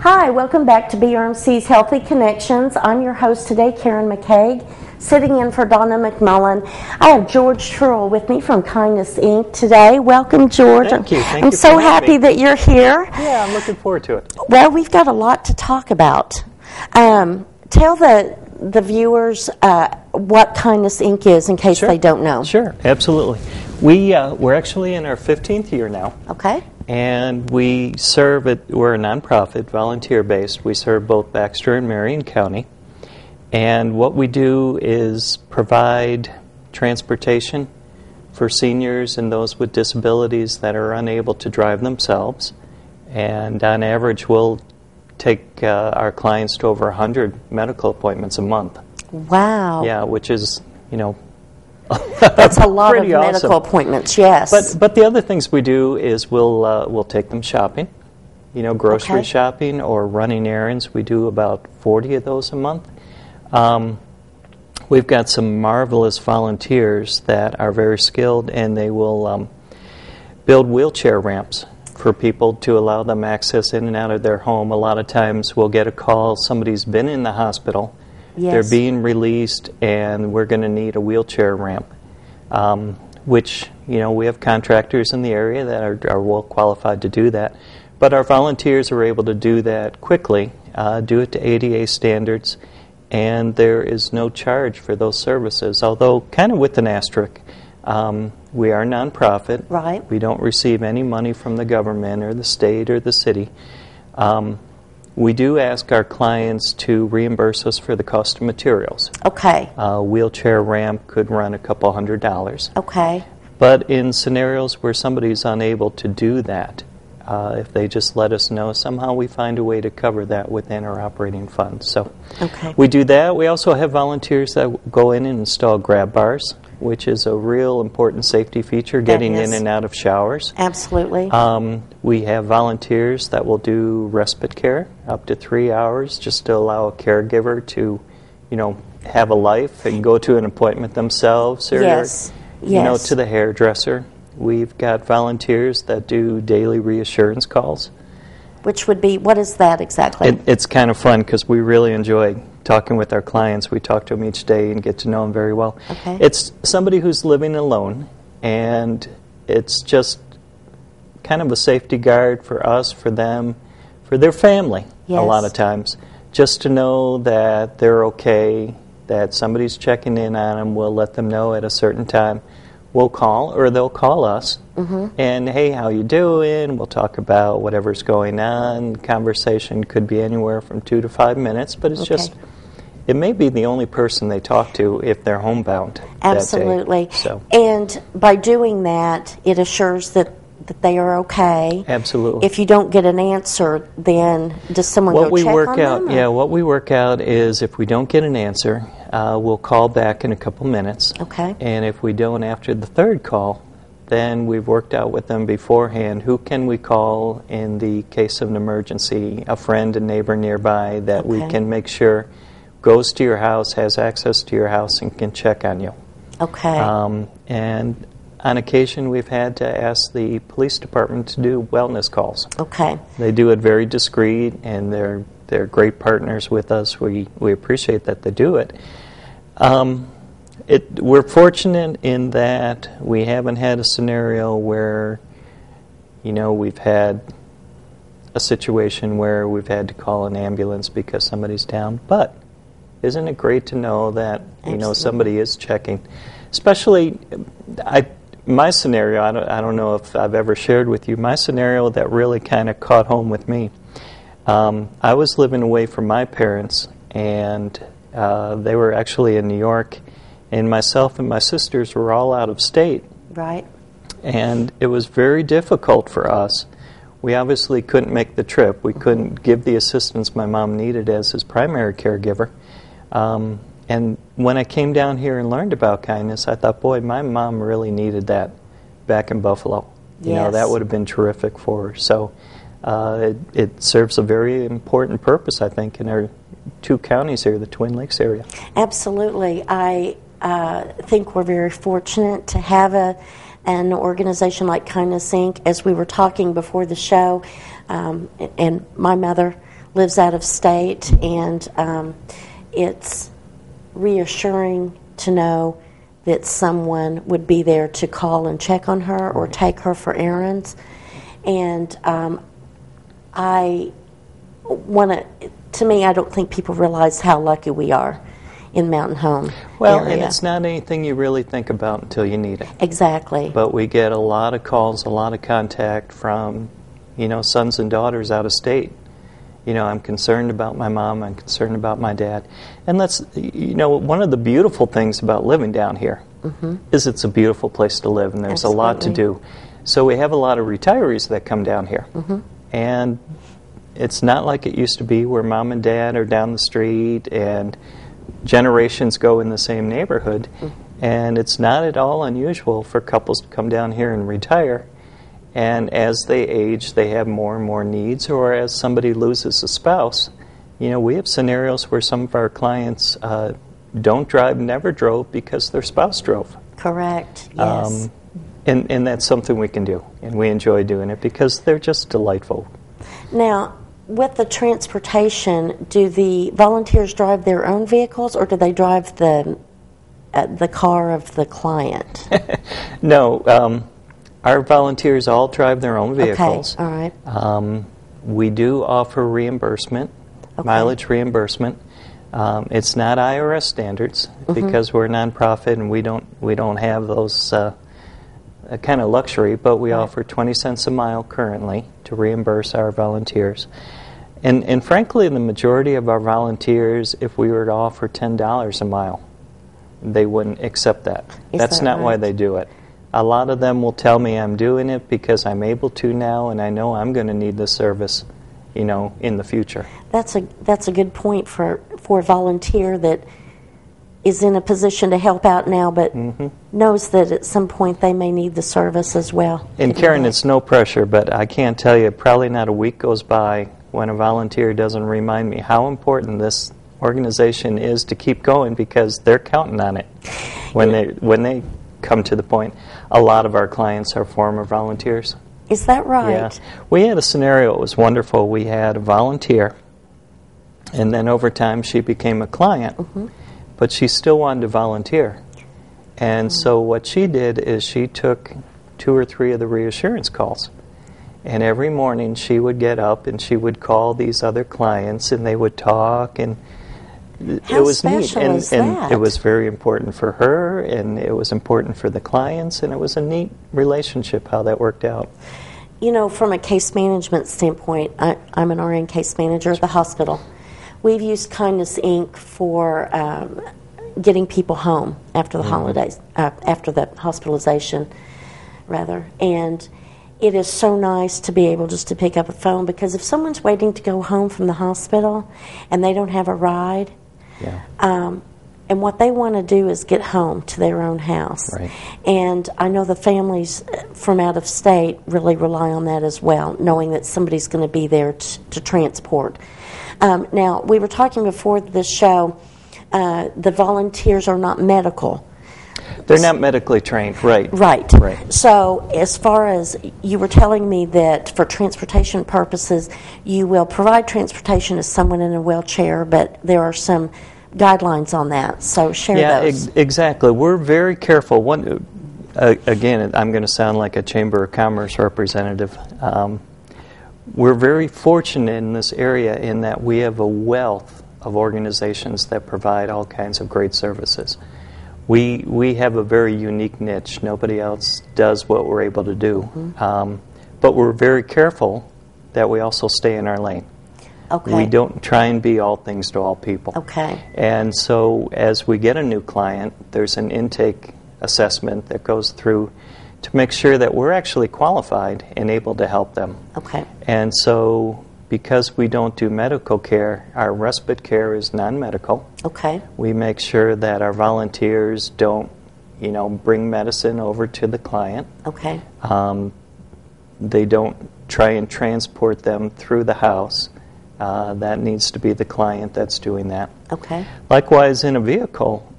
Hi, welcome back to BRMC's Healthy Connections. I'm your host today, Karen McKaig, sitting in for Donna McMullen. I have George Truell with me from Kindness Inc. today. Welcome, George. Thank you. I'm so happy that you're here. Yeah, I'm looking forward to it. Well, we've got a lot to talk about. Tell the viewers what Kindness Inc. is in case they don't know. Sure, absolutely. We're actually in our 15th year now. Okay. And we serve we're a nonprofit, volunteer-based. We serve both Baxter and Marion County. And what we do is provide transportation for seniors and those with disabilities that are unable to drive themselves. And on average, we'll take our clients to over 100 medical appointments a month. Wow. Yeah, which is, that's a lot of awesome. medical appointments, yes. But the other things we do is we'll take them shopping, grocery shopping or running errands. We do about 40 of those a month. We've got some marvelous volunteers that are very skilled, and they will build wheelchair ramps for people to allow them access in and out of their home. A lot of times we'll get a call, somebody's been in the hospital, they're being released, and we're going to need a wheelchair ramp, which, we have contractors in the area that are well qualified to do that. But our volunteers are able to do that quickly, do it to ADA standards, and there is no charge for those services, although kind of with an asterisk. We are nonprofit. Right. We don't receive any money from the government or the state or the city. We do ask our clients to reimburse us for the cost of materials. Okay. A wheelchair ramp could run a couple $100s. Okay. But in scenarios where somebody's unable to do that, if they just let us know, somehow we find a way to cover that within our operating fund. So we do that. We also have volunteers that go in and install grab bars, which is a real important safety feature, getting in and out of showers. Absolutely. We have volunteers that will do respite care up to 3 hours just to allow a caregiver to, have a life and go to an appointment themselves or, to the hairdresser. We've got volunteers that do daily reassurance calls. Which would be, what is that exactly? It's kind of fun because we really enjoy talking with our clients. We talk to them each day and get to know them very well. Okay. It's somebody who's living alone, and it's just kind of a safety guard for us, for them, for their family a lot of times. Just to know that they're okay, that somebody's checking in on them. We'll let them know at a certain time. We'll call, or they'll call us, and, hey, how you doing? We'll talk about whatever's going on. Conversation could be anywhere from 2 to 5 minutes, but it's just, it may be the only person they talk to if they're homebound. Absolutely. That day. So. And by doing that, it assures that they are okay. Absolutely. If you don't get an answer, then does someone go check on them? Yeah, what we work out is if we don't get an answer, we'll call back in a couple minutes. Okay. And if we don't after the third call, then we've worked out with them beforehand who can we call in the case of an emergency, a friend, a neighbor nearby that we can make sure goes to your house, has access to your house, and can check on you. Okay. And on occasion, we've had to ask the police department to do wellness calls. Okay. They do it very discreet, and they're great partners with us. We appreciate that they do it. We're fortunate in that we haven't had a scenario where, we've had a situation where we've had to call an ambulance because somebody's down. But isn't it great to know that, somebody is checking? Especially, my scenario, I don't know if I've ever shared with you, my scenario that really kind of caught home with me. I was living away from my parents, and they were actually in New York, and myself and my sisters were all out of state. Right. And it was very difficult for us. We obviously couldn't make the trip. We couldn't give the assistance my mom needed as his primary caregiver. And when I came down here and learned about Kindness, I thought, boy, my mom really needed that back in Buffalo. That would have been terrific for her. So it serves a very important purpose, I think, in our 2 counties here, the Twin Lakes area. Absolutely. I think we're very fortunate to have an organization like Kindness Inc. As we were talking before the show, and my mother lives out of state, and it's reassuring to know that someone would be there to call and check on her or take her for errands. And I to me, I don't think people realize how lucky we are in Mountain Home area. And it's not anything you really think about until you need it. Exactly. But we get a lot of calls, a lot of contact from, sons and daughters out of state. I'm concerned about my mom, I'm concerned about my dad. And one of the beautiful things about living down here is it's a beautiful place to live, and there's a lot to do. So we have a lot of retirees that come down here. And it's not like it used to be where mom and dad are down the street and generations go in the same neighborhood. And it's not at all unusual for couples to come down here and retire. And as they age, they have more and more needs, or as somebody loses a spouse. We have scenarios where some of our clients don't drive, never drove, because their spouse drove. Correct, yes. And that's something we can do, and we enjoy doing it because they're just delightful. Now, with the transportation, do the volunteers drive their own vehicles, or do they drive the car of the client? No, our volunteers all drive their own vehicles. Okay, all right. We do offer reimbursement, mileage reimbursement. It's not IRS standards because we're a nonprofit and we don't have those kind of luxury, but we offer 20 cents a mile currently to reimburse our volunteers. And frankly, the majority of our volunteers, if we were to offer $10 a mile, they wouldn't accept that. That's not why they do it. A lot of them will tell me I'm doing it because I'm able to now, and I know I'm going to need the service, in the future. That's a good point for a volunteer that is in a position to help out now, but knows that at some point they may need the service as well. And Karen, it's no pressure, but I can't tell you, probably not a week goes by when a volunteer doesn't remind me how important this organization is to keep going, because they're counting on it when they come to the point. A lot of our clients are former volunteers. Is that right? Yeah. We had a scenario, it was wonderful. We had a volunteer, and then over time she became a client, but she still wanted to volunteer. And so what she did is she took 2 or 3 of the reassurance calls. And every morning she would get up and she would call these other clients, and they would talk, and it was neat. And it was very important for her, and it was important for the clients, and it was a neat relationship how that worked out. From a case management standpoint, I'm an RN case manager at the hospital. We've used Kindness Inc. for getting people home after the holidays, after the hospitalization, rather. And it is so nice to be able just to pick up a phone, because if someone's waiting to go home from the hospital and they don't have a ride, and what they want to do is get home to their own house. Right. And I know the families from out of state really rely on that as well, knowing that somebody's going to be there to transport. Now, we were talking before this show, the volunteers are not medical. They're not medically trained, right. Right. So as far as you were telling me that for transportation purposes, you will provide transportation to someone in a wheelchair, but there are some guidelines on that. So share those. Yeah, exactly. We're very careful. Again, I'm going to sound like a Chamber of Commerce representative. We're very fortunate in this area in that we have a wealth of organizations that provide all kinds of great services. We have a very unique niche. Nobody else does what we're able to do. But we're very careful that we also stay in our lane. Okay. We don't try and be all things to all people. Okay. And so as we get a new client, there's an intake assessment that goes through to make sure that we're actually qualified and able to help them. Okay. And so because we don't do medical care, our respite care is non-medical. Okay. We make sure that our volunteers don't, bring medicine over to the client. Okay. They don't try and transport them through the house. That needs to be the client that's doing that. Okay. Likewise, in a vehicle,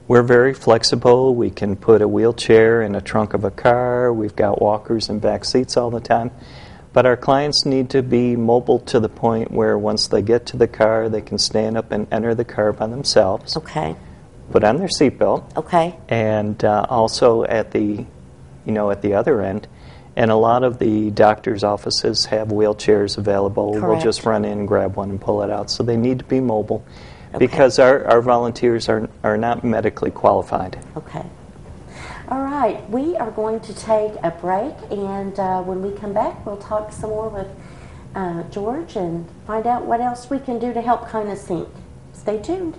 we're very flexible. We can put a wheelchair in a trunk of a car. We've got walkers and back seats all the time. But our clients need to be mobile to the point where once they get to the car, they can stand up and enter the car by themselves, Okay. put on their seatbelt, Okay. and also at the, at the other end. And a lot of the doctor's offices have wheelchairs available. We'll Correct. just run in, grab one, and pull it out. So they need to be mobile Okay. because our volunteers are not medically qualified. Okay. All right. We are going to take a break, and when we come back, we'll talk some more with George and find out what else we can do to help Kindness Inc. Stay tuned.